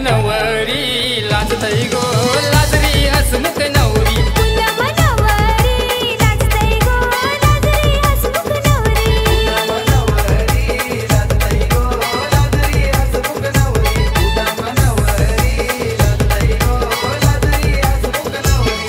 नवरी लाजतई गो लाजरी हसमुख नवरी पुनम नवरी लाजतई गो लाजरी हसमुख नवरी नवरी लाजतई गो लाजरी हसमुख नवरी नवरी लाजतई गो लाजरी हसमुख नवरी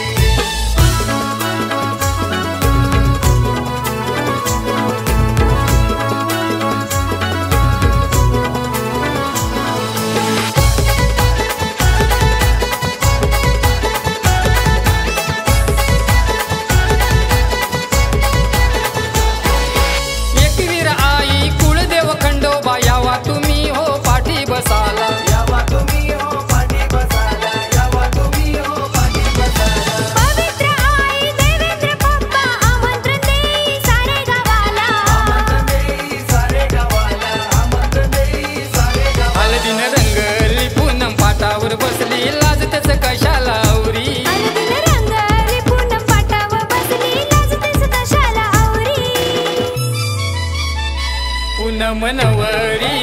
पुनम नवरी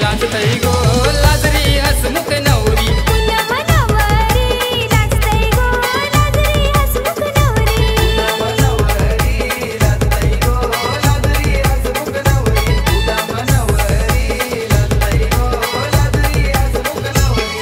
लाजतई गो लाजरी हसमुख नवरी पुनम नवरी लाजतई गो लाजरी हसमुख नवरी नवरी लाजतई गो लाजरी हसमुख नवरी नवरी लाजतई गो लाजरी हसमुख नवरी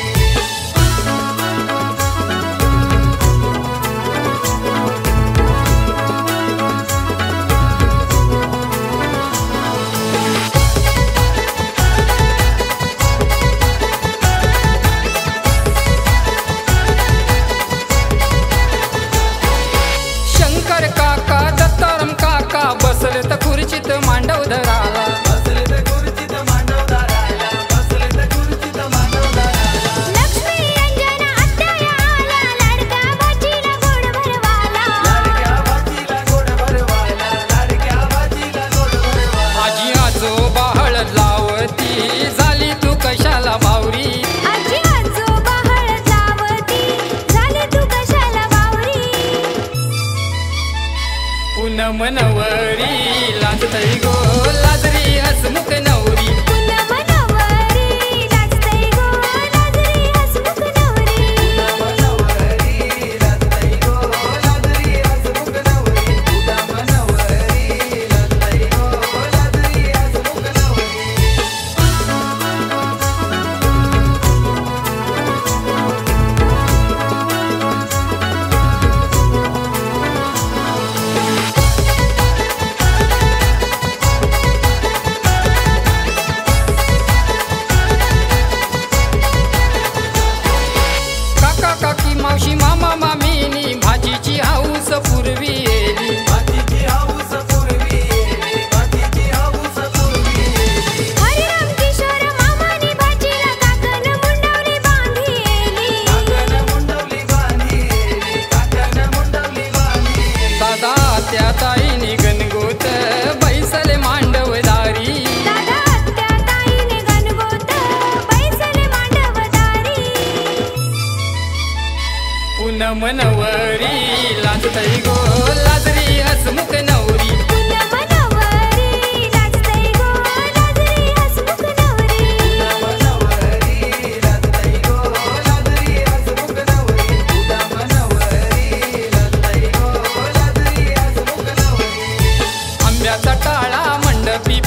बसलेत खुर्चीत मांडव धराला बसलेत खुर्चीत मांडव धराला बसलेत खुर्चीत मांडव धराला लक्ष्मी अंजना अत्याया आला लाडक्या बाचीला गोड भरवाला लाडक्या बाचीला गोड भरवाला लाडक्या बाचीला गोड भरवाला आजी आजोबा हळद लावती झाली तू कशाला बावरी आजी आजोबा हळद लावती झाली तू कशाला बावरी पुनम नवरी लाजतई गो लाजरी हसमुख नवरी पुनम नवरी लाजतई गो लाजरी हसमुख नवरी नवरी लाजतई गो लाजरी हसमुख नवरी नवरी लाजतई गो लाजरी हसमुख नवरी मावशी मामा मामीनी भाजीची हाऊस पूर्वी येली भाजीची हाऊस पूर्वी येली भाजीची हाऊस पूर्वी येली हरिराम किशोर मामानी भाजीला काकण मुंडवली बांधीली काकण मुंडवली बांधीली काकण मुंडवली बांधीली दादा त्या ताईनी गणगोत बैसले मांडवदारी दादा त्या ताईने गणगोत बैसले मांडवदारी पुनम नवरी लाजतई गो लाजरी हसमुख नवरी पुनम नवरी लाजतई गो लाजरी हसमुख नवरी नवरी लाजतई गो लाजरी हसमुख नवरी नवरी लाजतई गो लाजरी हसमुख नवरी आंब्याचा टाळा मंडपी